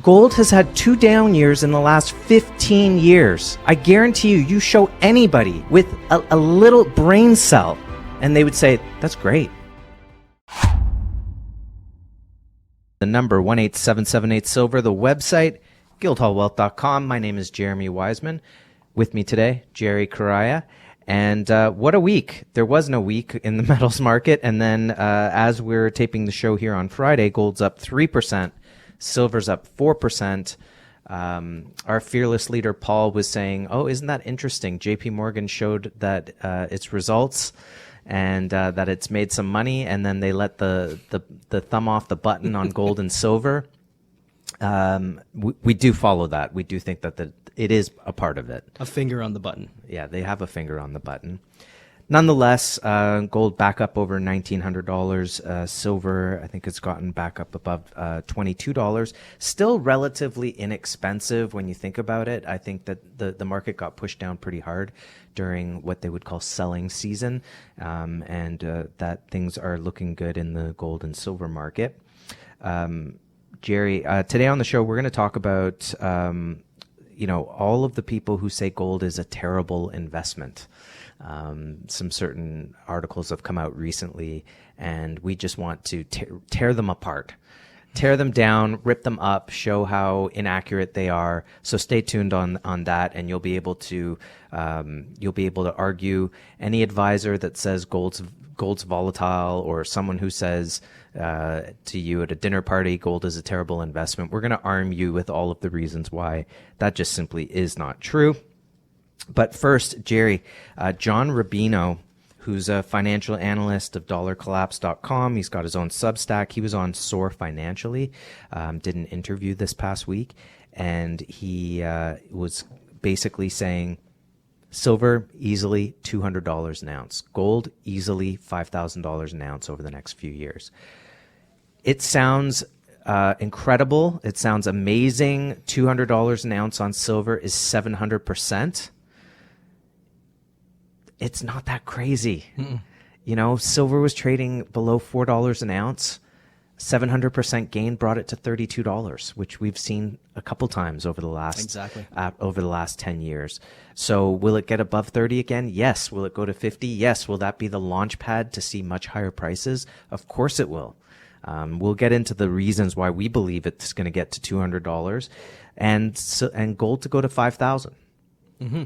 Gold has had 2 down years in the last 15 years. I guarantee you show anybody with a little brain cell, and they would say, that's great. The number 18778 silver, the website, guildhallwealth.com. My name is Jeremy Wiseman. With me today, Jerry Correia. And what a week. There was no week in the metals market. And then as we're taping the show here on Friday, gold's up 3%, silver's up 4%. Our fearless leader, Paul, was saying, oh, isn't that interesting? JP Morgan showed that its results and that it's made some money, and then they let the thumb off the button on gold and silver. We do follow that. We do think that it is a part of it. A finger on the button. Yeah, they have a finger on the button. Nonetheless, gold back up over $1,900. Silver, I think it's gotten back up above $22. Still relatively inexpensive when you think about it. I think that the market got pushed down pretty hard during what they would call selling season, and that things are looking good in the gold and silver market. Jerry, today on the show, we're going to talk about all of the people who say gold is a terrible investment. Some certain articles have come out recently, and we just want to tear them apart, tear them down, rip them up, show how inaccurate they are. So stay tuned on that, and you'll be able to argue any advisor that says gold's volatile, or someone who says to you at a dinner party gold is a terrible investment. We're going to arm you with all of the reasons why that just simply is not true. But first, Jerry, John Rubino, who's a financial analyst of dollarcollapse.com. He's got his own Substack. He was on SOAR Financially, did an interview this past week, and he was basically saying silver, easily $200 an ounce. Gold, easily $5,000 an ounce over the next few years. It sounds incredible. It sounds amazing. $200 an ounce on silver is 700%. It's not that crazy. Mm-mm. Silver was trading below $4 an ounce. 700% gain brought it to $32, which we've seen a couple times over the last over the last 10 years. So will it get above 30 again? Yes. Will it go to 50? Yes. Will that be the launch pad to see much higher prices? Of course it will. We'll get into the reasons why we believe it's going to get to $200 and gold to go to $5,000. Mm-hmm.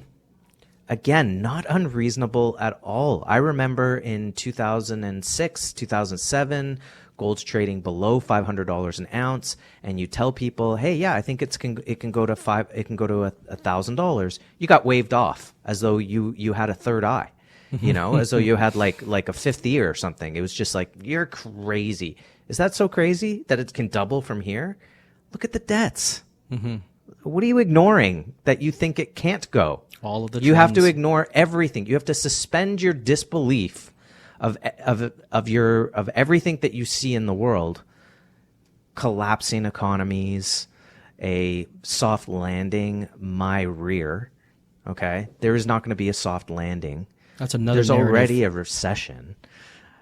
Again, not unreasonable at all. I remember in 2006, 2007, gold's trading below $500 an ounce, and you tell people, "Hey, yeah, I think it can go to $1,000." You got waved off as though you had a third eye, as though you had like a fifth ear or something. It was just like, you're crazy. Is that so crazy that it can double from here? Look at the debts. Mm-hmm. What are you ignoring that you think it can't go? All of the you have to ignore everything. You have to suspend your disbelief of everything that you see in the world. Collapsing economies, a soft landing, my rear. Okay, there is not going to be a soft landing. That's another. There's narrative. Already a recession.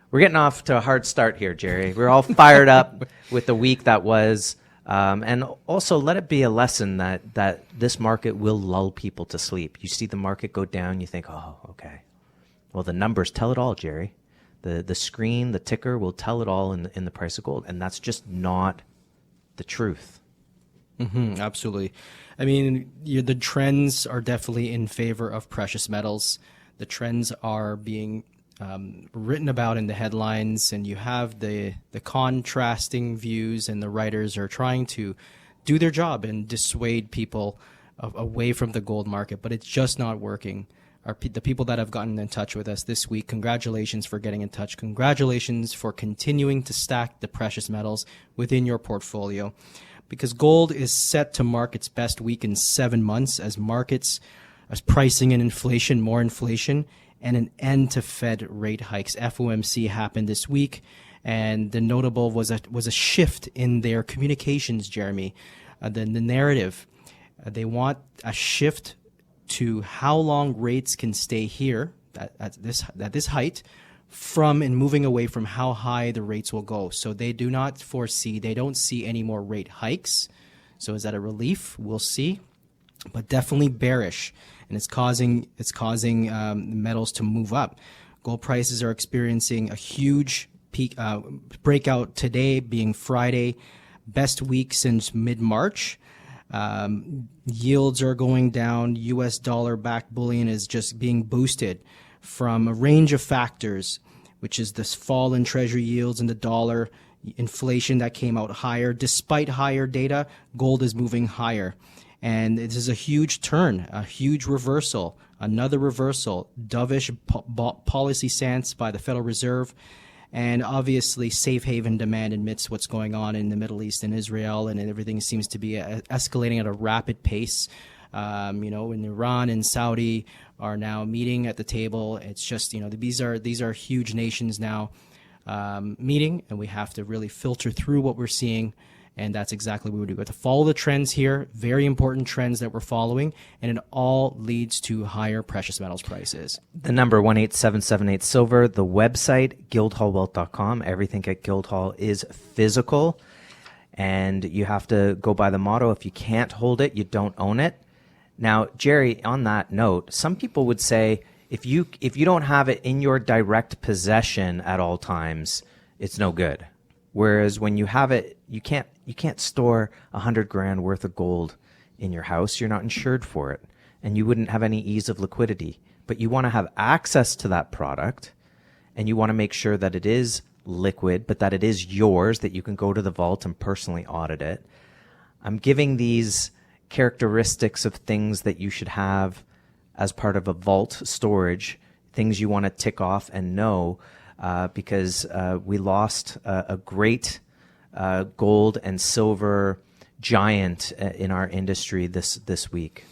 We're getting off to a hard start here, Jerry. We're all fired up with the week that was. And also let it be a lesson that this market will lull people to sleep. You see the market go down, you think, oh, okay. Well, the numbers tell it all, Jerry. The screen, the ticker will tell it all in the price of gold. And that's just not the truth. Mm-hmm, absolutely. I mean, the trends are definitely in favor of precious metals. The trends are being written about in the headlines, and you have the contrasting views, and the writers are trying to do their job and dissuade people away from the gold market, but it's just not working. The people that have gotten in touch with us this week, congratulations for getting in touch. Congratulations for continuing to stack the precious metals within your portfolio, because gold is set to mark its best week in 7 months as pricing in inflation, more inflation, and an end to Fed rate hikes. FOMC happened this week, and the notable was a shift in their communications, Jeremy. The narrative, they want a shift to how long rates can stay here at this height, from and moving away from how high the rates will go. So they don't see any more rate hikes. So is that a relief? We'll see, but definitely bearish, and it's causing metals to move up. Gold prices are experiencing a huge peak breakout today, being Friday, best week since mid-March. Yields are going down. U.S. dollar-backed bullion is just being boosted from a range of factors, which is this fall in treasury yields and the dollar, inflation that came out higher. Despite higher data, gold is moving higher. And this is a huge turn, a huge reversal, another reversal, dovish policy stance by the Federal Reserve, and obviously safe haven demand amidst what's going on in the Middle East and Israel, and everything seems to be escalating at a rapid pace. In Iran and Saudi are now meeting at the table. It's just, these are huge nations now meeting, and we have to really filter through what we're seeing. And that's exactly what we do. We have to follow the trends here, very important trends that we're following, and it all leads to higher precious metals prices. The number 18778 silver, the website, guildhallwealth.com. Everything at Guildhall is physical, and you have to go by the motto, if you can't hold it, you don't own it. Now, Jerry, on that note, some people would say, if you don't have it in your direct possession at all times, it's no good. Whereas when you have it, you can't store $100,000 worth of gold in your house. You're not insured for it, and you wouldn't have any ease of liquidity. But you want to have access to that product, and you want to make sure that it is liquid, but that it is yours, that you can go to the vault and personally audit it. I'm giving these characteristics of things that you should have as part of a vault storage, things you want to tick off and know. Because we lost a great gold and silver giant in our industry this week.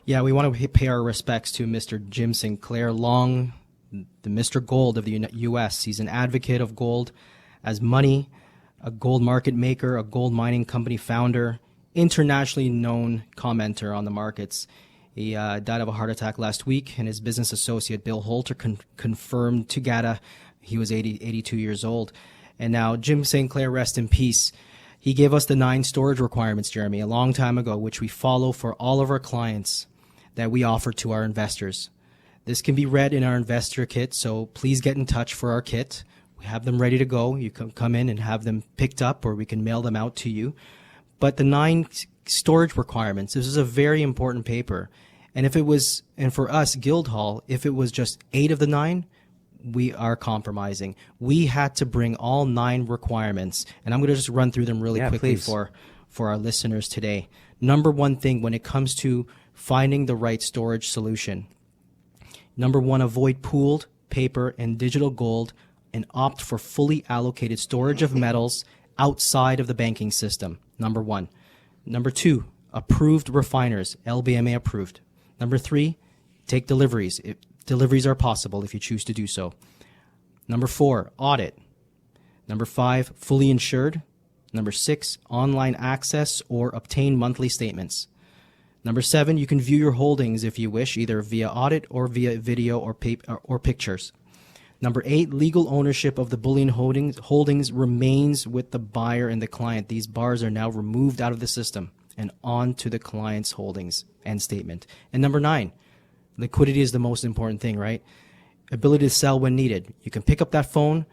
Yeah, we want to pay our respects to Mr. Jim Sinclair Long, the Mr. Gold of the U.S. He's an advocate of gold as money, a gold market maker, a gold mining company founder, internationally known commenter on the markets. He died of a heart attack last week, and his business associate, Bill Holter, confirmed to GATA he was 82 years old. And now Jim Sinclair, rest in peace. He gave us the 9 storage requirements, Jeremy, a long time ago, which we follow for all of our clients that we offer to our investors. This can be read in our investor kit, so please get in touch for our kit. We have them ready to go. You can come in and have them picked up, or we can mail them out to you. But the 9 storage requirements, this is a very important paper. And for us, Guildhall, if it was just 8 of the 9, we are compromising. We had to bring all 9 requirements, and I'm going to just run through them really quickly for our listeners today. Number one thing when it comes to finding the right storage solution. Number 1, avoid pooled paper and digital gold and opt for fully allocated storage of metals outside of the banking system. Number 1. Number 2, approved refiners, LBMA approved. Number 3, take deliveries. Deliveries are possible if you choose to do so. Number 4, audit. Number 5, fully insured. Number 6, online access or obtain monthly statements. Number 7, you can view your holdings if you wish, either via audit or via video or pictures. Number 8, legal ownership of the bullion holdings remains with the buyer and the client. These bars are now removed out of the system and on to the client's holdings and statement. And number 9, liquidity is the most important thing, right? Ability to sell when needed. You can pick up that phone,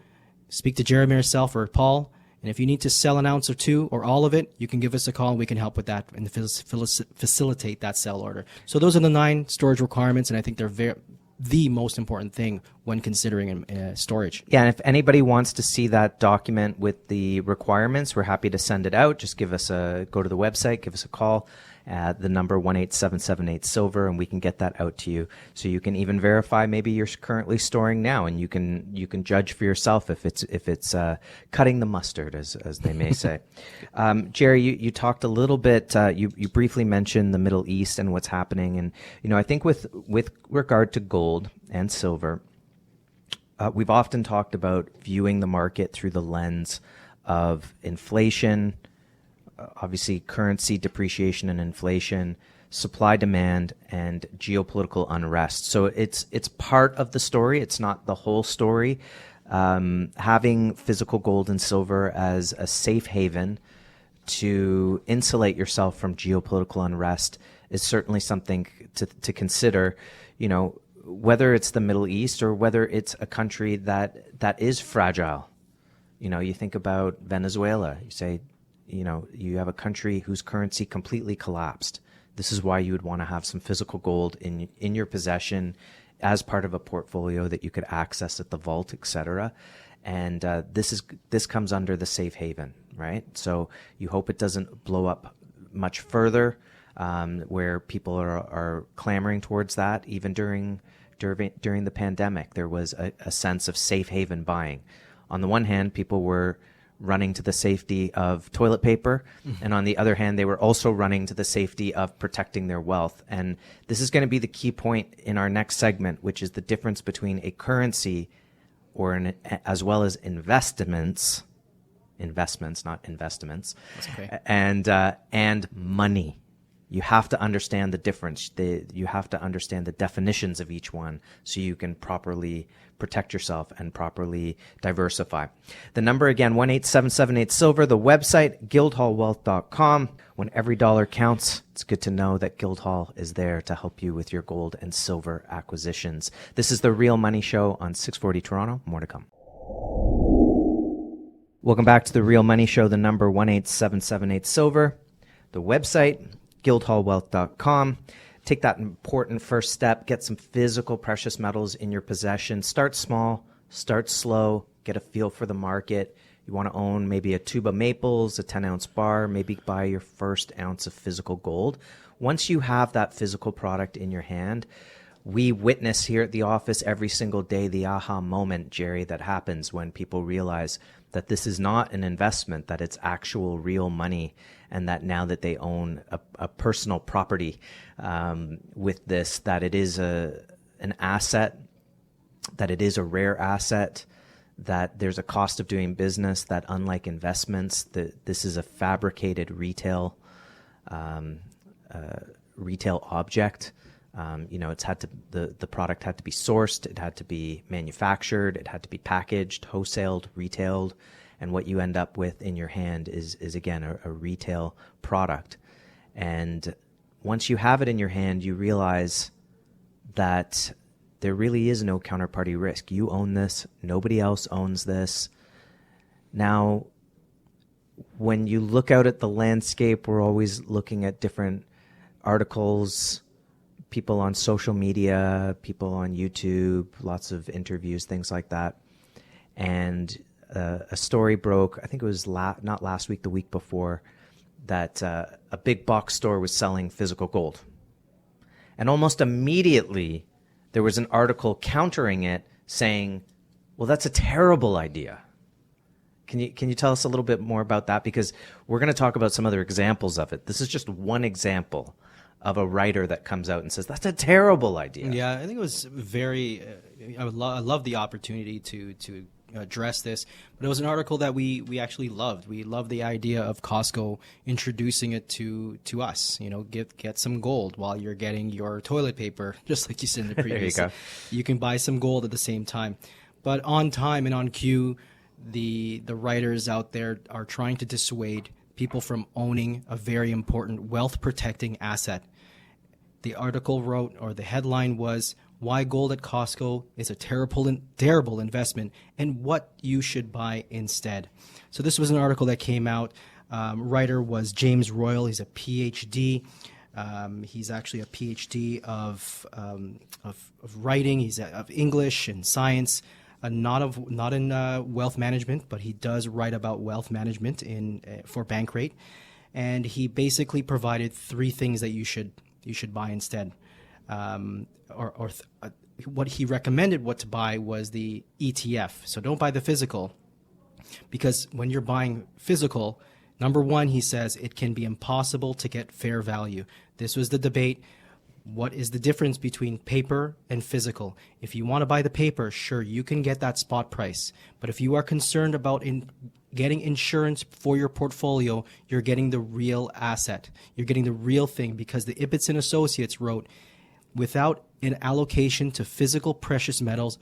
speak to Jeremy yourself or Paul, and if you need to sell an ounce or 2 or all of it, you can give us a call and we can help with that and facilitate that sell order. So those are the 9 storage requirements, and I think they're the most important thing when considering storage. Yeah, and if anybody wants to see that document with the requirements, we're happy to send it out. Just go to the website, give us a call at the number 18778 silver, and we can get that out to you. So you can even verify maybe you're currently storing now, and you can judge for yourself if it's cutting the mustard, as they may say. Jerry, you talked a little bit. You briefly mentioned the Middle East and what's happening, and I think with regard to gold and silver, we've often talked about viewing the market through the lens of inflation, obviously currency depreciation and inflation, supply demand, and geopolitical unrest. So it's part of the story. It's not the whole story. Having physical gold and silver as a safe haven to insulate yourself from geopolitical unrest is certainly something to consider, whether it's the Middle East or whether it's a country that is fragile. You think about Venezuela. You say, you have a country whose currency completely collapsed. This is why you would want to have some physical gold in your possession as part of a portfolio that you could access at the vault, etc. And this comes under the safe haven, right? So you hope it doesn't blow up much further, where people are clamoring towards that. Even during the pandemic, there was a sense of safe haven buying. On the one hand, people were running to the safety of toilet paper, and on the other hand, they were also running to the safety of protecting their wealth. And this is going to be the key point in our next segment, which is the difference between a currency as well as investments, not investments, that's okay, and money. You have to understand the difference. You have to understand the definitions of each one so you can properly protect yourself and properly diversify. The number again, 1-877-8-SILVER. The website, guildhallwealth.com. When every dollar counts, it's good to know that Guildhall is there to help you with your gold and silver acquisitions. This is The Real Money Show on 640 Toronto. More to come. Welcome back to The Real Money Show. The number 1-877-8-SILVER. The website, guildhallwealth.com. Take that important first step. Get some physical precious metals in your possession. Start small, start slow, get a feel for the market. You want to own maybe a tube of maples, a 10-ounce bar, maybe buy your first ounce of physical gold. Once you have that physical product in your hand, we witness here at the office every single day the aha moment, Jerry, that happens when people realize that this is not an investment, that it's actual real money, and that now that they own a personal property with this, that it is an asset, that it is a rare asset, that there's a cost of doing business, that unlike investments, that this is a fabricated retail object. It's had to the product had to be sourced, it had to be manufactured, it had to be packaged, wholesaled, retailed, and what you end up with in your hand is again a retail product. And once you have it in your hand, you realize that there really is no counterparty risk. You own this, nobody else owns this. Now, when you look out at the landscape, we're always looking at different articles, people on social media, people on YouTube, lots of interviews, things like that. And a story broke, I think it was not last week, the week before, that a big box store was selling physical gold. And almost immediately, there was an article countering it saying, well, that's a terrible idea. Can you tell us a little bit more about that? Because we're going to talk about some other examples of it. This is just one example of a writer that comes out and says, that's a terrible idea. Yeah, I think it was very, I love the opportunity to address this, but it was an article that we actually loved. We loved the idea of Costco introducing it to us. Get some gold while you're getting your toilet paper, just like you said in the previous. There you go. You can buy some gold at the same time. But on time and on cue, the writers out there are trying to dissuade people from owning a very important wealth-protecting asset. The article wrote, or the headline was, "Why Gold at Costco is a terrible investment and what you should buy instead." So this was an article that came out. Writer was James Royal. He's a PhD. He's actually a PhD of writing. He's of English and science. Not in wealth management, but he does write about wealth management for Bankrate, and he basically provided three things that you should buy instead. What he recommended what to buy was the ETF. So don't buy the physical, because when you're buying physical, number one, he says it can be impossible to get fair value. This was the debate. What is the difference between paper and physical? If you want to buy the paper, sure, you can get that spot price. But if you are concerned about getting insurance for your portfolio, you're getting the real asset. You're getting the real thing, because the Ibbotson Associates wrote, without an allocation to physical precious metals,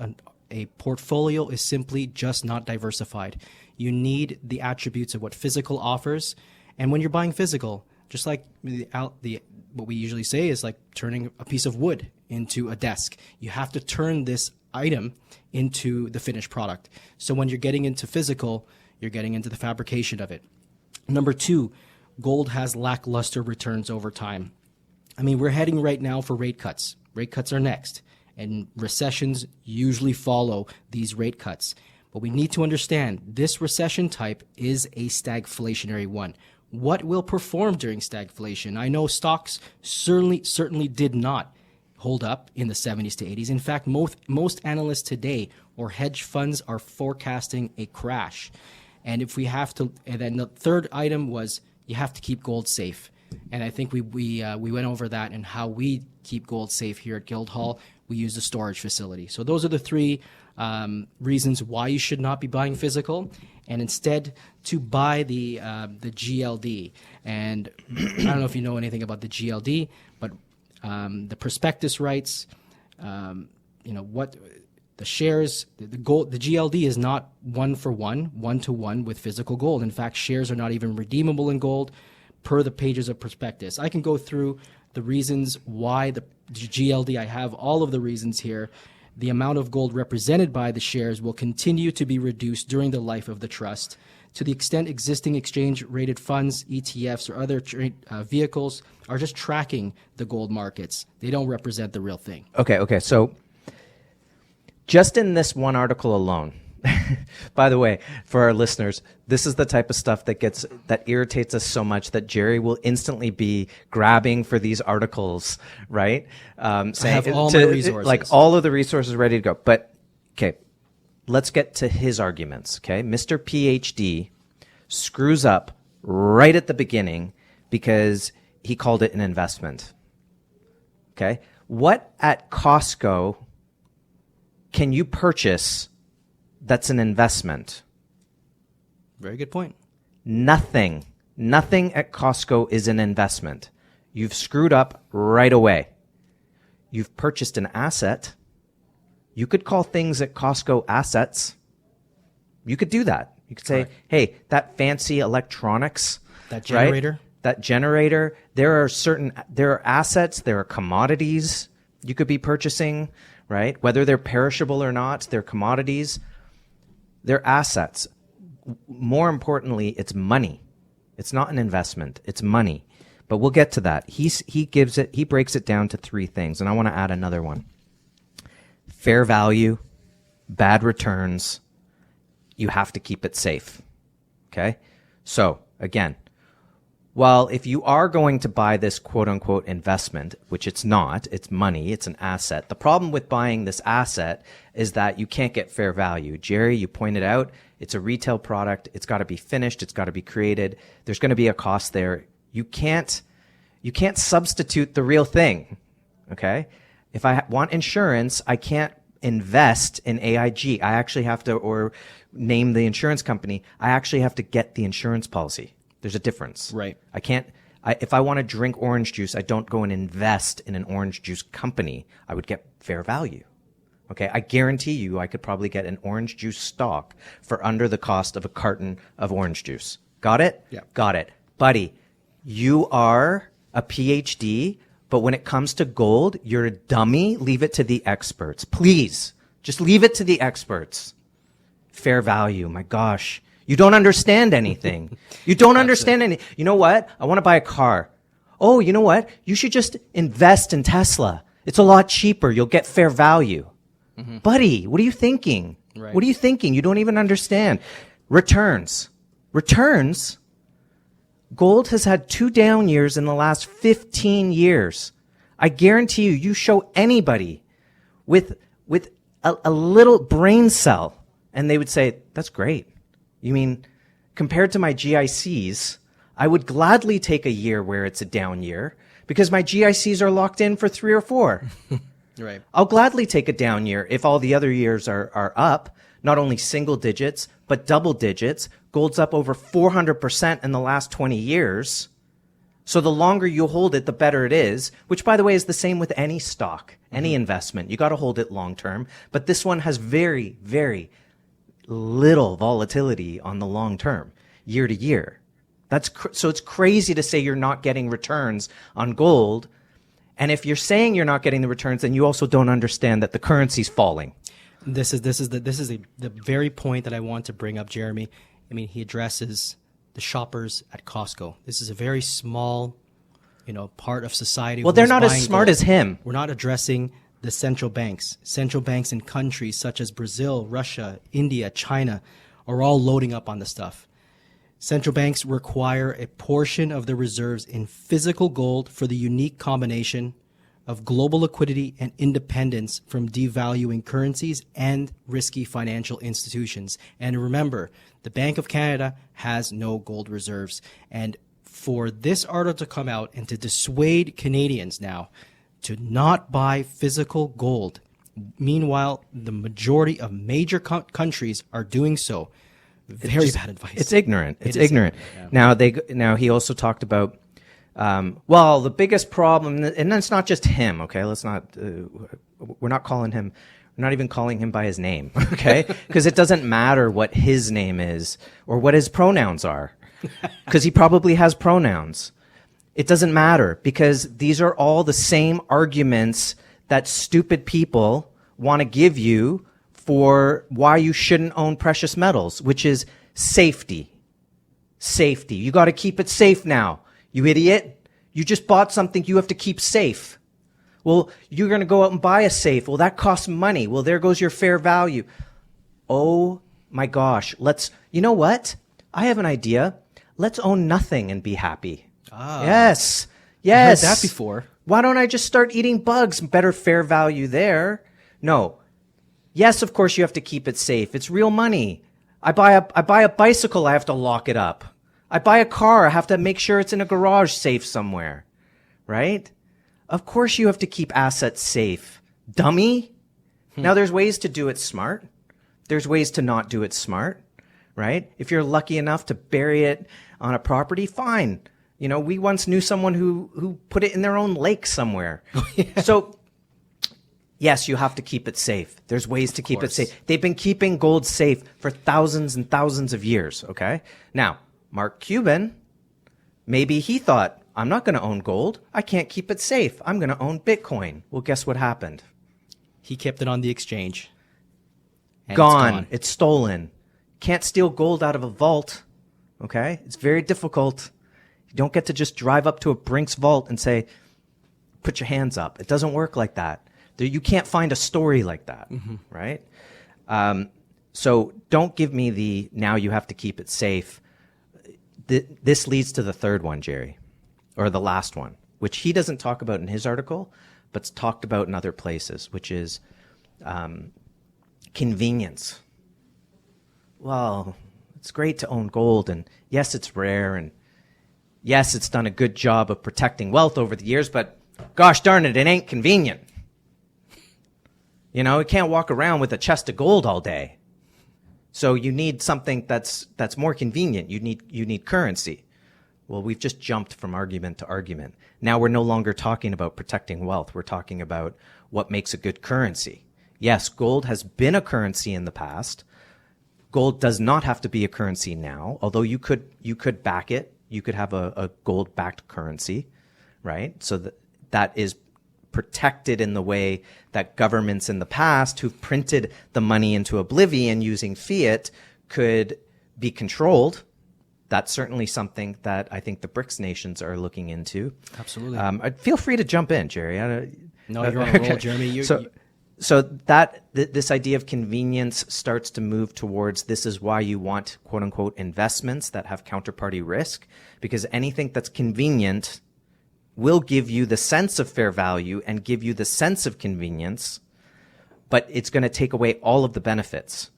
a portfolio is simply just not diversified. You need the attributes of what physical offers, And when you're buying physical, just like what we usually say is like turning a piece of wood into a desk. You have to turn this item into the finished product. So when you're getting into physical, you're getting into the fabrication of it. Number two, gold has lackluster returns over time. I mean, we're heading right now for rate cuts. Rate cuts are next, and recessions usually follow these rate cuts. But we need to understand this recession type is a stagflationary one. What will perform during stagflation? I know stocks certainly did not hold up in the 70s to 80s. In fact, most analysts today or hedge funds are forecasting a crash. And if we have to, and then the third item was you have to keep gold safe. And I think we went over that and how we keep gold safe here at Guildhall. We use a storage facility. So those are the three reasons why you should not be buying physical, and instead to buy the GLD. And I don't know if you know anything about the GLD, but the prospectus rights, what the shares, the gold, the GLD is not one to one with physical gold. In fact, shares are not even redeemable in gold per the pages of prospectus. I can go through the reasons why the GLD, I have all of the reasons here. The amount of gold represented by the shares will continue to be reduced during the life of the trust. To the extent existing exchange-rated funds, ETFs, or other vehicles are just tracking the gold markets. They don't represent the real thing. Okay. So just in this one article alone, by the way, for our listeners, this is the type of stuff that irritates us so much that Jerry will instantly be grabbing for these articles, right? Saying, I have all my resources. Like all of the resources ready to go. But, okay, let's get to his arguments, okay? Mr. PhD screws up right at the beginning because he called it an investment, okay? What at Costco can you purchase that's an investment? Very good point. Nothing at Costco is an investment. You've screwed up right away. You've purchased an asset. You could call things at Costco assets. You could do that. You could say, hey, that fancy electronics. That generator. Right? That generator. There are assets, there are commodities you could be purchasing, right? Whether they're perishable or not, they're commodities. They're assets. More importantly, it's money. It's not an investment. It's money. But we'll get to that. He breaks it down to three things, and I want to add another one. Fair value, bad returns, you have to keep it safe. Okay? So, again, well, if you are going to buy this quote-unquote investment, which it's not, it's money, it's an asset. The problem with buying this asset is that you can't get fair value. Jerry, you pointed out, it's a retail product. It's got to be finished. It's got to be created. There's going to be a cost there. You can't substitute the real thing, okay? If I want insurance, I can't invest in AIG. I actually have to, or name the insurance company, I actually have to get the insurance policy. There's a difference. Right. If I want to drink orange juice, I don't go and invest in an orange juice company. I would get fair value. Okay. I guarantee you I could probably get an orange juice stock for under the cost of a carton of orange juice. Got it? Yeah. Got it. Buddy, you are a PhD, but when it comes to gold, you're a dummy. Leave it to the experts. Please. Just leave it to the experts. Fair value. My gosh. You don't understand anything. You don't understand anything. You know what? I want to buy a car. Oh, you know what? You should just invest in Tesla. It's a lot cheaper. You'll get fair value. Mm-hmm. Buddy, what are you thinking? Right. What are you thinking? You don't even understand. Returns. Gold has had 2 down years in the last 15 years. I guarantee you show anybody with a little brain cell, and they would say, that's great. You mean, compared to my GICs, I would gladly take a year where it's a down year because my GICs are locked in for 3 or 4. Right. I'll gladly take a down year if all the other years are up, not only single digits, but double digits. Gold's up over 400% in the last 20 years. So the longer you hold it, the better it is, which, by the way, is the same with any stock, any investment. You got to hold it long term. But this one has very, very little volatility on the long term, year to year. So it's crazy to say you're not getting returns on gold. And if you're saying you're not getting the returns, then you also don't understand that the currency's falling. This is the very point that I want to bring up, Jeremy. I mean, he addresses the shoppers at Costco. This is a very small, part of society. Well, they're not as smart as him. We're not addressing the central banks. Central banks in countries such as Brazil, Russia, India, China are all loading up on the stuff. Central banks require a portion of their reserves in physical gold for the unique combination of global liquidity and independence from devaluing currencies and risky financial institutions. And remember, the Bank of Canada has no gold reserves. And for this article to come out and to dissuade Canadians now to not buy physical gold, meanwhile, the majority of major countries are doing so. Very bad advice. It's ignorant. It's ignorant. Yeah. Now he also talked about, the biggest problem, and it's not just him. Okay, let's not. We're not even calling him by his name. Okay, because it doesn't matter what his name is or what his pronouns are, because he probably has pronouns. It doesn't matter because these are all the same arguments that stupid people want to give you for why you shouldn't own precious metals, which is safety. Safety. You got to keep it safe now. You idiot. You just bought something you have to keep safe. Well, you're going to go out and buy a safe. Well, that costs money. Well, there goes your fair value. Oh my gosh. You know what? I have an idea. Let's own nothing and be happy. Yes. Yes. I've heard that before. Why don't I just start eating bugs? Better fair value there. No. Yes, of course you have to keep it safe. It's real money. I buy a bicycle, I have to lock it up. I buy a car, I have to make sure it's in a garage safe somewhere. Right? Of course you have to keep assets safe. Dummy. Now there's ways to do it smart. There's ways to not do it smart. Right? If you're lucky enough to bury it on a property, fine. We once knew someone who put it in their own lake somewhere. So yes, you have to keep it safe. There's ways to keep it safe. They've been keeping gold safe for thousands and thousands of years, okay? Now, Mark Cuban, maybe he thought, I'm not going to own gold. I can't keep it safe. I'm going to own Bitcoin. Well, guess what happened? He kept it on the exchange. Gone. It's stolen. Can't steal gold out of a vault, okay? It's very difficult. You don't get to just drive up to a Brinks vault and say, put your hands up. It doesn't work like that. You can't find a story like that, right? So don't give me now you have to keep it safe. This leads to the third one, Jerry, or the last one, which he doesn't talk about in his article, but's talked about in other places, which is convenience. Well, it's great to own gold, and yes, it's rare, and yes, it's done a good job of protecting wealth over the years, but gosh darn it ain't convenient. You can't walk around with a chest of gold all day. So you need something that's more convenient. You need currency. Well, we've just jumped from argument to argument. Now we're no longer talking about protecting wealth. We're talking about what makes a good currency. Yes, gold has been a currency in the past. Gold does not have to be a currency now, although you could back it. You could have a gold-backed currency, right? So that is protected in the way that governments in the past who've printed the money into oblivion using fiat could be controlled. That's certainly something that I think the BRICS nations are looking into. Absolutely. Feel free to jump in, Jerry. No, you're on a roll, Jeremy. So this idea of convenience starts to move towards this is why you want quote unquote investments that have counterparty risk, because anything that's convenient will give you the sense of fair value and give you the sense of convenience, but it's going to take away all of the benefits,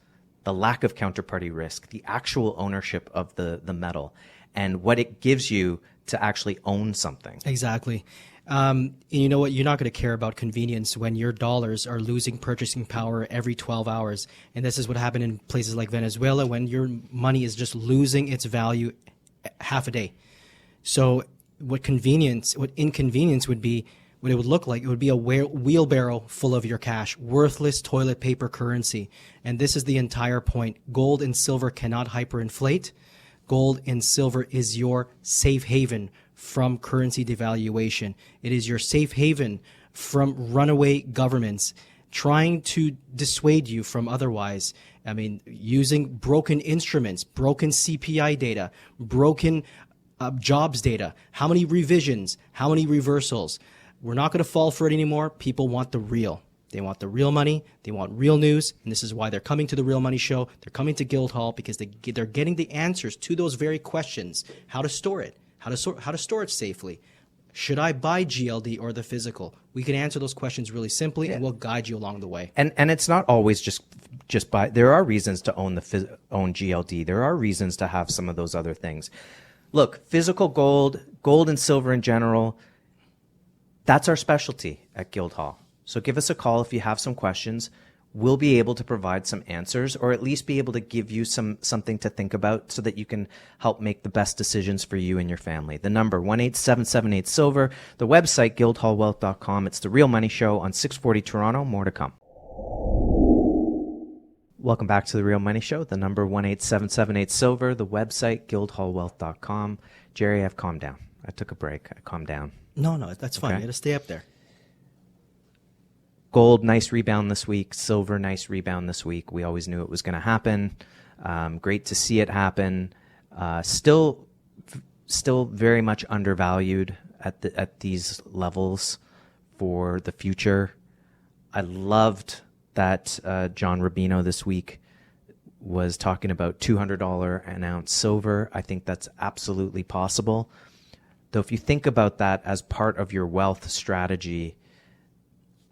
the lack of counterparty risk, the actual ownership of the metal, and what it gives you to actually own something. Exactly. And you know what? You're not going to care about convenience when your dollars are losing purchasing power every 12 hours. And this is what happened in places like Venezuela when your money is just losing its value half a day. So what inconvenience would be, what it would look like, it would be a wheelbarrow full of your cash, worthless toilet paper currency. And this is the entire point. Gold and silver cannot hyperinflate. Gold and silver is your safe haven from currency devaluation. It is your safe haven from runaway governments trying to dissuade you from otherwise. I mean, using broken instruments, broken CPI data, broken jobs data. How many revisions? How many reversals? We're not going to fall for it anymore. People want the real. They want the real money. They want real news. And this is why they're coming to the Real Money Show. They're coming to Guildhall because they're getting the answers to those very questions. How to store it. How to store it safely. Should I buy GLD or the physical? We can answer those questions really simply, and we'll guide you along the way. And it's not always just buy. There are reasons to own own GLD. There are reasons to have some of those other things. Look, physical gold and silver in general, that's our specialty at Guildhall. So give us a call if you have some questions. We'll be able to provide some answers, or at least be able to give you something to think about so that you can help make the best decisions for you and your family. The number 1-877-8-SILVER, the website guildhallwealth.com. It's the Real Money Show on 640 Toronto. More to come. Welcome back to the Real Money Show. The number 1-877-8-SILVER, the website guildhallwealth.com. Jerry, I've calmed down. I took a break. I calmed down. No, that's fine. You got to stay up there. Gold, nice rebound this week. Silver, nice rebound this week. We always knew it was going to happen. Great to see it happen. Still very much undervalued at these levels for the future. I loved that John Rubino this week was talking about $200 an ounce silver. I think that's absolutely possible. Though if you think about that as part of your wealth strategy,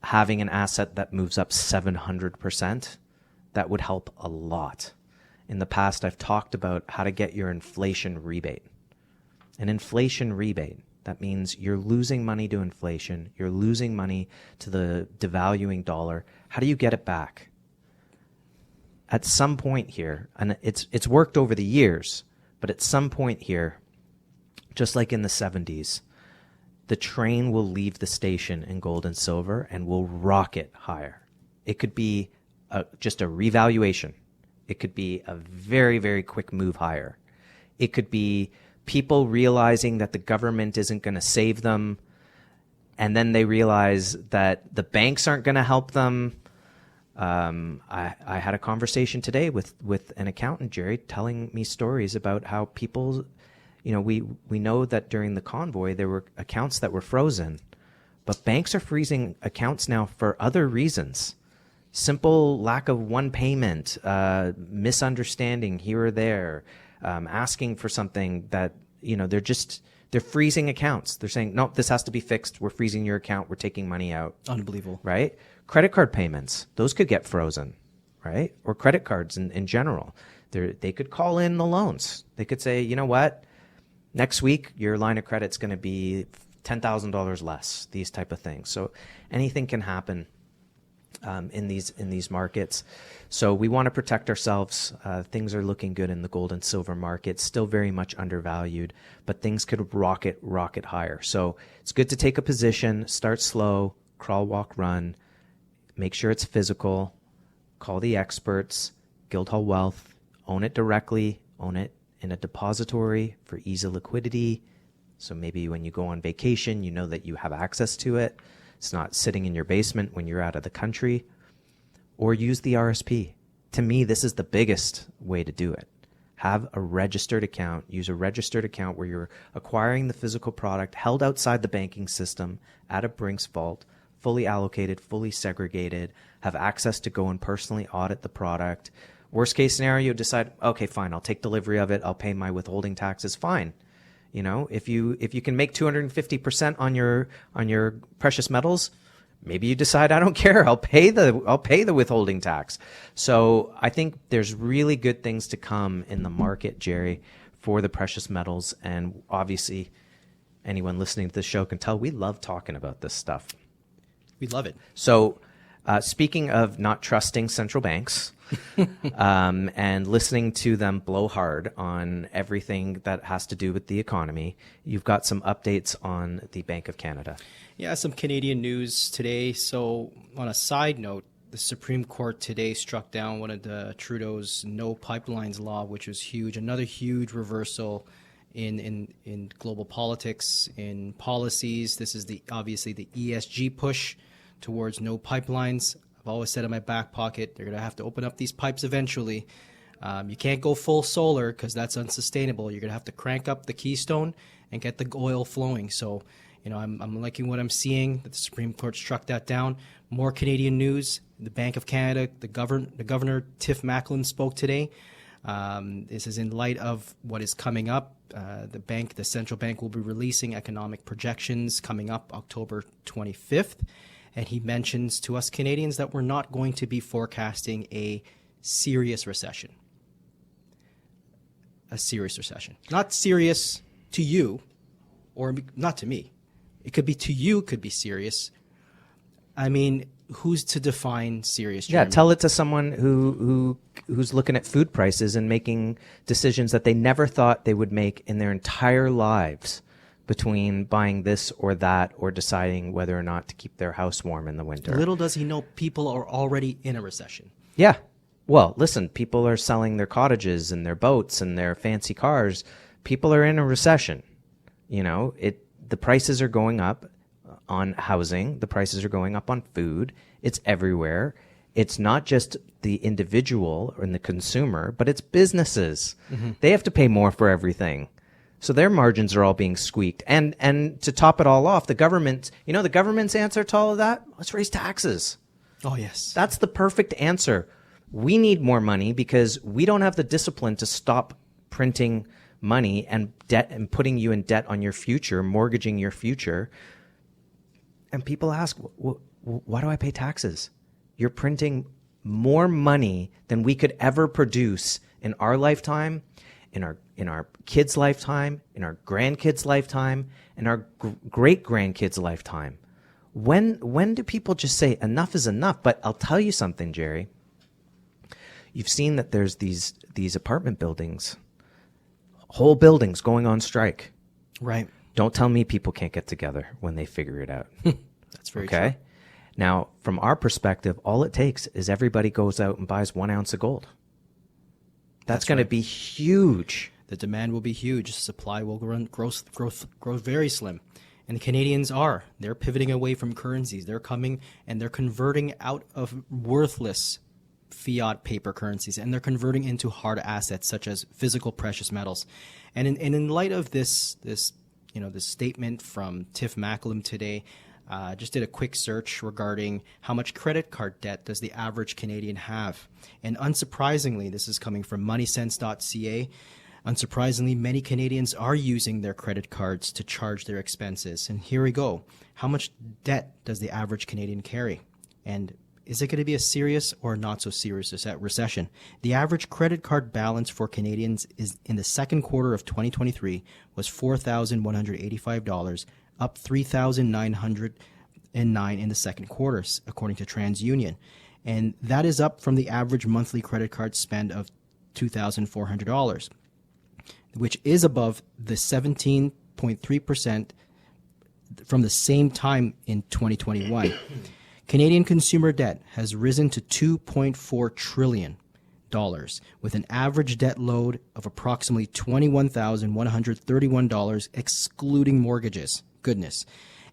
having an asset that moves up 700%, that would help a lot. In the past, I've talked about how to get your inflation rebate. An inflation rebate, that means you're losing money to inflation, you're losing money to the devaluing dollar. How do you get it back? At some point here, and it's worked over the years, but at some point here, just like in the 70s, the train will leave the station in gold and silver and will rocket higher. It could be just a revaluation. It could be a very, very quick move higher. It could be people realizing that the government isn't going to save them, and then they realize that the banks aren't going to help them. I had a conversation today with an accountant, Jerry, telling me stories about how people... You know, we know that during the convoy, there were accounts that were frozen, but banks are freezing accounts now for other reasons. Simple lack of one payment, misunderstanding here or there, asking for something that, you know, they're freezing accounts. They're saying, no, this has to be fixed. We're freezing your account. We're taking money out. Unbelievable. Right? Credit card payments, those could get frozen, right? Or credit cards in general. They could call in the loans. They could say, you know what? Next week, your line of credit's going to be $10,000 less, these type of things. So anything can happen in these markets. So we want to protect ourselves. Things are looking good in the gold and silver market, still very much undervalued, but things could rocket higher. So it's good to take a position, start slow, crawl, walk, run, make sure it's physical, call the experts, Guildhall Wealth, own it directly, own it in a depository for ease of liquidity. So maybe when you go on vacation, you know that you have access to it. It's not sitting in your basement when you're out of the country. Or use the RSP. To me, this is the biggest way to do it. Have a registered account. Use a registered account where you're acquiring the physical product held outside the banking system at a Brinks vault, fully allocated, fully segregated, have access to go and personally audit the product. Worst case scenario, decide, okay, fine, I'll take delivery of it. I'll pay my withholding taxes. Fine. You know, if you can make 250% on your precious metals, maybe you decide, I don't care. I'll pay the withholding tax. So I think there's really good things to come in the market, Jerry, for the precious metals. And obviously, anyone listening to this show can tell we love talking about this stuff. We love it. So speaking of not trusting central banks, and listening to them blow hard on everything that has to do with the economy, you've got some updates on the Bank of Canada. Yeah, some Canadian news today. So on a side note, the Supreme Court today struck down one of the Trudeau's no pipelines law, which was huge. Another huge reversal in global politics, in policies. This is obviously the ESG push towards no pipelines. I've always said in my back pocket, they're going to have to open up these pipes eventually. You can't go full solar because that's unsustainable. You're going to have to crank up the Keystone and get the oil flowing. So, I'm liking what I'm seeing, that the Supreme Court struck that down. More Canadian news. The Bank of Canada, the Governor Tiff Macklem spoke today. This is in light of what is coming up. The central bank will be releasing economic projections coming up October 25th. And he mentions to us Canadians that we're not going to be forecasting a serious recession. A serious recession. Not serious to you, or not to me. It could be to you, could be serious. I mean, who's to define serious, Jeremy? Yeah, tell it to someone who's looking at food prices and making decisions that they never thought they would make in their entire lives, between buying this or that or deciding whether or not to keep their house warm in the winter. Little does he know people are already in a recession. Yeah. Well, listen, people are selling their cottages and their boats and their fancy cars. People are in a recession. The prices are going up on housing. The prices are going up on food. It's everywhere. It's not just the individual or the consumer, but it's businesses. Mm-hmm. They have to pay more for everything. So their margins are all being squeaked. And to top it all off, the government's answer to all of that? Let's raise taxes. Oh, yes. That's the perfect answer. We need more money because we don't have the discipline to stop printing money and debt and putting you in debt on your future, mortgaging your future. And people ask, why do I pay taxes? You're printing more money than we could ever produce in our lifetime, in our kids' lifetime, in our grandkids' lifetime, in our great-grandkids' lifetime. When do people just say enough is enough? But I'll tell you something, Jerry. You've seen that there's these apartment buildings, whole buildings going on strike. Right. Don't tell me people can't get together when they figure it out. That's very true. Now, from our perspective, all it takes is everybody goes out and buys 1 ounce of gold. That's going to be huge. The demand will be huge. Supply will grow very slim. And the Canadians they're pivoting away from currencies. They're coming and they're converting out of worthless fiat paper currencies, and they're converting into hard assets such as physical precious metals. And in light of this statement from Tiff Macklem today, just did a quick search regarding how much credit card debt does the average Canadian have. And unsurprisingly, this is coming from moneysense.ca. Unsurprisingly, many Canadians are using their credit cards to charge their expenses. And here we go. How much debt does the average Canadian carry? And is it going to be a serious or not so serious recession? The average credit card balance for Canadians is in the second quarter of 2023 was $4,185, up $3,909 in the second quarter, according to TransUnion. And that is up from the average monthly credit card spend of $2,400, which is above the 17.3% from the same time in 2021. Canadian consumer debt has risen to $2.4 trillion, with an average debt load of approximately $21,131, excluding mortgages. Goodness.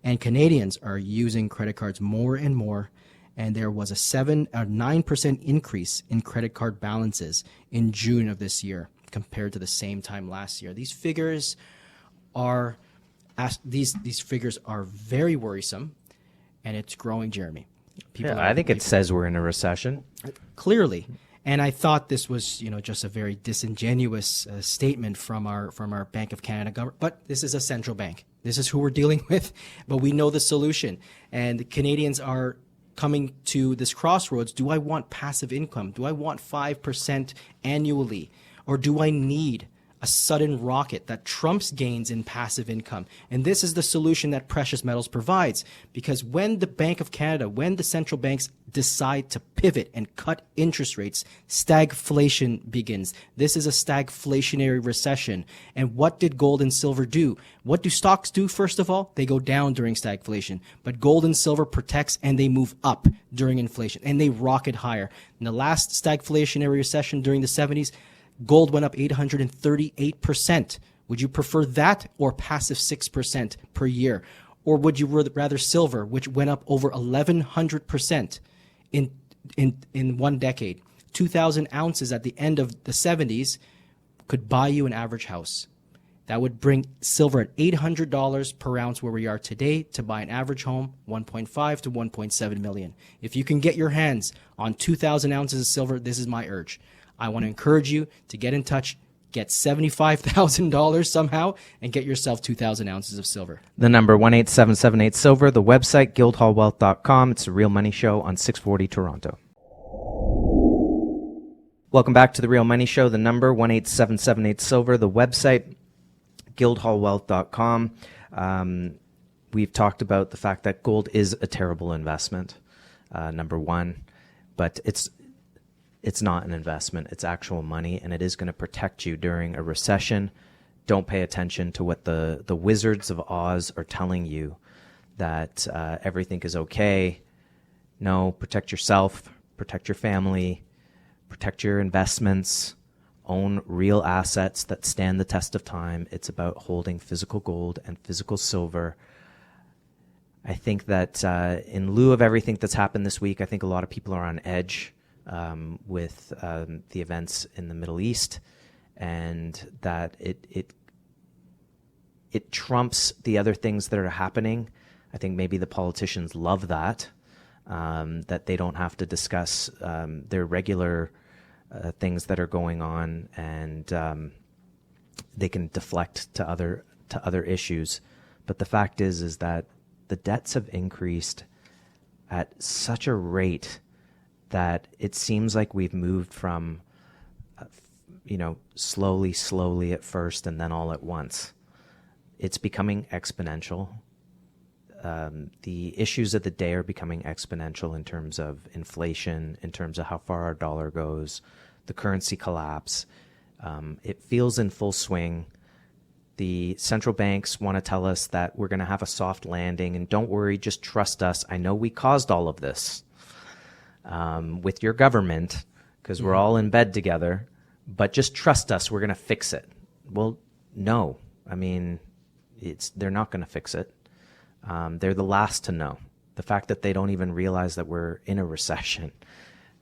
And Canadians are using credit cards more and more, and there was a 9% increase in credit card balances in June of this year compared to the same time last year. These figures are very worrisome. And it's growing, Jeremy. I think it says we're in a recession. Clearly. And I thought this was, just a very disingenuous statement from our Bank of Canada government. But this is a central bank. This is who we're dealing with. But we know the solution. And the Canadians are coming to this crossroads. Do I want passive income? Do I want 5% annually? Or do I need a sudden rocket that trumps gains in passive income. And this is the solution that precious metals provides, because when the Bank of Canada, when the central banks decide to pivot and cut interest rates, stagflation begins. This is a stagflationary recession. And what did gold and silver do? What do stocks do, first of all? They go down during stagflation. But gold and silver protects, and they move up during inflation, and they rocket higher. In the last stagflationary recession during the 70s, gold went up 838%. Would you prefer that or passive 6% per year? Or would you rather silver, which went up over 1,100% in one decade? 2,000 ounces at the end of the 70s could buy you an average house. That would bring silver at $800 per ounce where we are today to buy an average home, 1.5 to 1.7 million. If you can get your hands on 2,000 ounces of silver, this is my urge. I want to encourage you to get in touch, get $75,000 somehow, and get yourself 2,000 ounces of silver. The number 18778-SILVER, the website, guildhallwealth.com. It's a Real Money Show on 640 Toronto. Welcome back to the Real Money Show. The number 18778-SILVER, the website, guildhallwealth.com. We've talked about the fact that gold is a terrible investment, number one, but it's not an investment. It's actual money, and it is going to protect you during a recession. Don't pay attention to what the Wizards of Oz are telling you, that everything is okay. No, protect yourself, protect your family, protect your investments, own real assets that stand the test of time. It's about holding physical gold and physical silver. I think that in lieu of everything that's happened this week, I think a lot of people are on edge with the events in the Middle East, and that it trumps the other things that are happening. I think maybe the politicians love that they don't have to discuss their regular things that are going on, and they can deflect to other issues. But the fact is that the debts have increased at such a rate that it seems like we've moved from, slowly at first and then all at once. It's becoming exponential. The issues of the day are becoming exponential in terms of inflation, in terms of how far our dollar goes, the currency collapse. It feels in full swing. The central banks want to tell us that we're going to have a soft landing, and don't worry, just trust us. I know we caused all of this with your government because we're all in bed together, but just trust us, we're going to fix it. Well, no. I mean, they're not going to fix it. They're the last to know. The fact that they don't even realize that we're in a recession,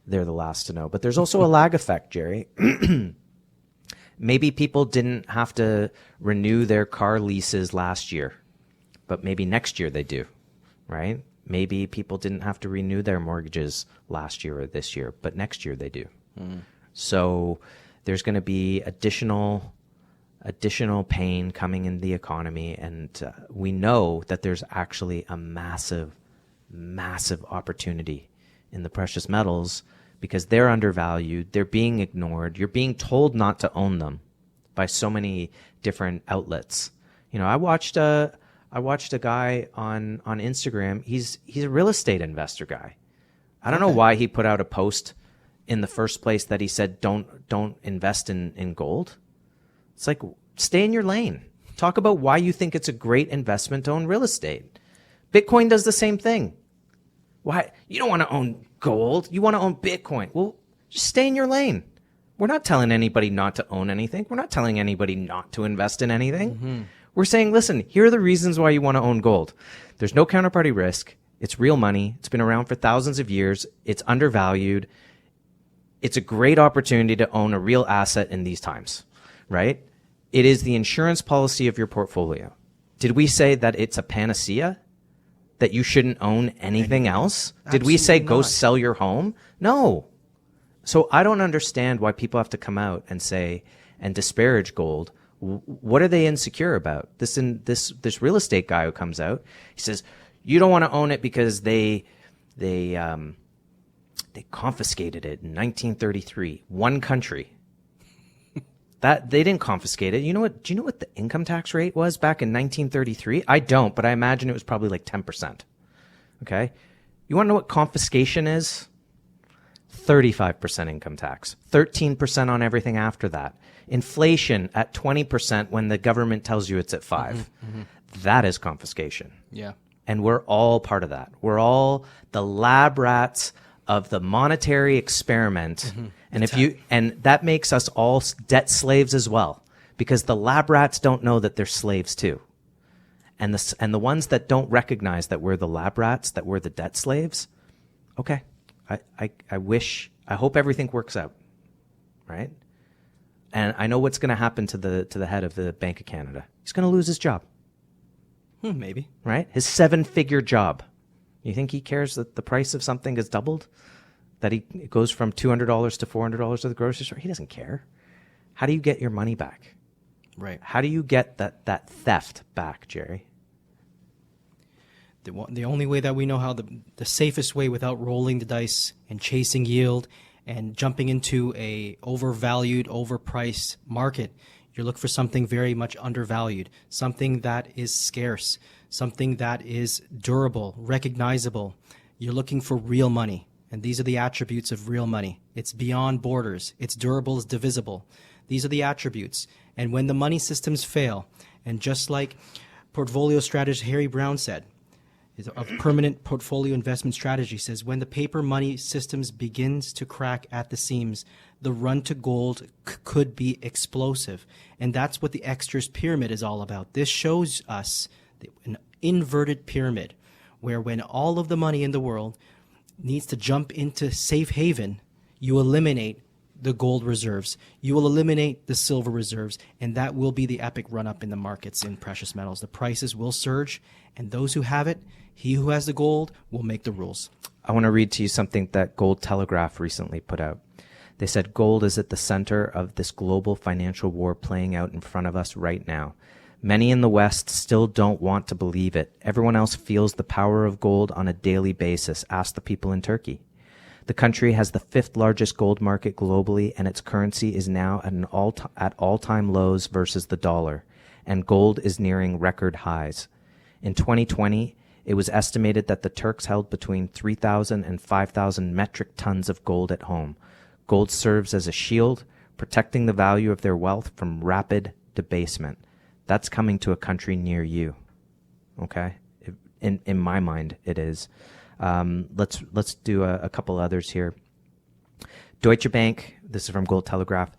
they're the last to know. But there's also a lag effect, Jerry. Maybe people didn't have to renew their car leases last year, but maybe next year they do, right? Maybe people didn't have to renew their mortgages last year or this year, but next year they do. So there's going to be additional pain coming in the economy, and we know that there's actually a massive opportunity in the precious metals because they're undervalued, they're being ignored, you're being told not to own them by so many different outlets. I watched a guy on Instagram. He's a real estate investor guy. I don't know why he put out a post in the first place that he said don't invest in gold. It's like, stay in your lane. Talk about why you think it's a great investment to own real estate. Bitcoin does the same thing. Why? You don't want to own gold. You want to own Bitcoin. Well, just stay in your lane. We're not telling anybody not to own anything. We're not telling anybody not to invest in anything. Mm-hmm. We're saying, listen, here are the reasons why you want to own gold. There's no counterparty risk. It's real money. It's been around for thousands of years. It's undervalued. It's a great opportunity to own a real asset in these times, right? It is the insurance policy of your portfolio. Did we say that it's a panacea? That you shouldn't own anything else? Absolutely. Did we say go sell your home? No. So I don't understand why people have to come out and say and disparage gold. What are they insecure about? This real estate guy who comes out, he says, you don't want to own it because they confiscated it in 1933. One country. That they didn't confiscate it. You know what? Do you know what the income tax rate was back in 1933? I don't, but I imagine it was probably like 10%. Okay? You want to know what confiscation is? 35% income tax, 13% on everything after that. Inflation at 20% when the government tells you it's at 5%. That is confiscation. Yeah. And we're all part of that. We're all the lab rats of the monetary experiment. And that makes us all debt slaves as well, because the lab rats don't know that they're slaves too. And the ones that don't recognize that we're the lab rats, that we're the debt slaves, okay. I hope everything works out, right? And I know what's going to happen to the head of the Bank of Canada. He's going to lose his job. Maybe. Right? His 7-figure job. You think he cares that the price of something has doubled? That it goes from $200 to $400 at the grocery store? He doesn't care. How do you get your money back? Right. How do you get that theft back, Jerry? The only way that we know how, the safest way without rolling the dice and chasing yield and jumping into a overvalued, overpriced market, you look for something very much undervalued, something that is scarce, something that is durable, recognizable. You're looking for real money, and these are the attributes of real money. It's beyond borders. It's durable, it's divisible. These are the attributes. And when the money systems fail, and just like portfolio strategist Harry Brown said, a permanent portfolio investment strategy says, when the paper money systems begins to crack at the seams, the run to gold could be explosive. And that's what the extras pyramid is all about. This shows us an inverted pyramid where when all of the money in the world needs to jump into safe haven, you eliminate the gold reserves, you will eliminate the silver reserves, and that will be the epic run-up in the markets in precious metals. The prices will surge, and those who have it, he who has the gold, will make the rules. I want to read to you something that Gold Telegraph recently put out. They said gold is at the center of this global financial war playing out in front of us right now. Many in the West still don't want to believe it. Everyone else feels the power of gold on a daily basis. Ask the people in Turkey. The country has the 5th largest gold market globally, and its currency is now at all-time lows versus the dollar, and gold is nearing record highs. In 2020, it was estimated that the Turks held between 3,000 and 5,000 metric tons of gold at home. Gold serves as a shield, protecting the value of their wealth from rapid debasement. That's coming to a country near you. Okay? In my mind, it is. Let's do a couple others here. Deutsche Bank, this is from Gold Telegraph,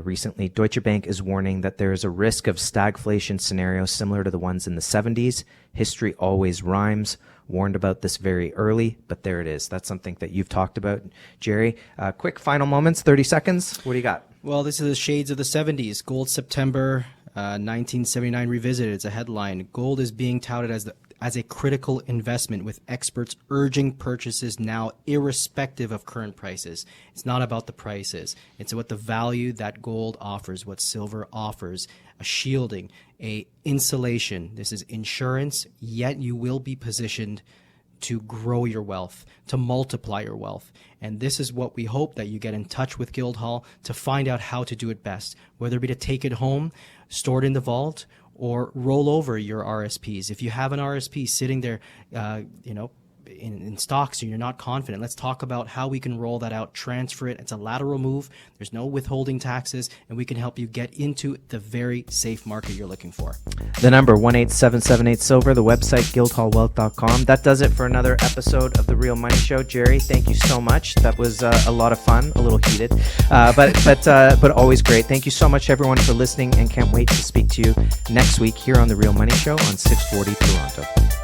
recently. Deutsche Bank is warning that there is a risk of stagflation scenarios similar to the ones in the 70s. History always rhymes. Warned about this very early, but there it is. That's something that you've talked about, Jerry. Quick final moments, 30 seconds. What do you got? Well, this is the shades of the 70s. Gold September 1979 revisited. It's a headline. Gold is being touted as a critical investment, with experts urging purchases now irrespective of current prices. It's not about the prices. It's what the value that gold offers, what silver offers, a shielding, a insulation. This is insurance, yet you will be positioned to grow your wealth, to multiply your wealth. And this is what we hope that you get in touch with Guildhall to find out how to do it best, whether it be to take it home, store it in the vault, or roll over your RSPs. If you have an RSP sitting there, in stocks and you're not confident, let's talk about how we can roll that out, transfer it. It's a lateral move. There's no withholding taxes, and we can help you get into the very safe market you're looking for. The number 18778-SILVER, the website guildhallwealth.com. That does it for another episode of The Real Money Show. Jerry, thank you so much. That was a lot of fun, a little heated, but always great. Thank you so much, everyone, for listening, and can't wait to speak to you next week here on The Real Money Show on 640 Toronto.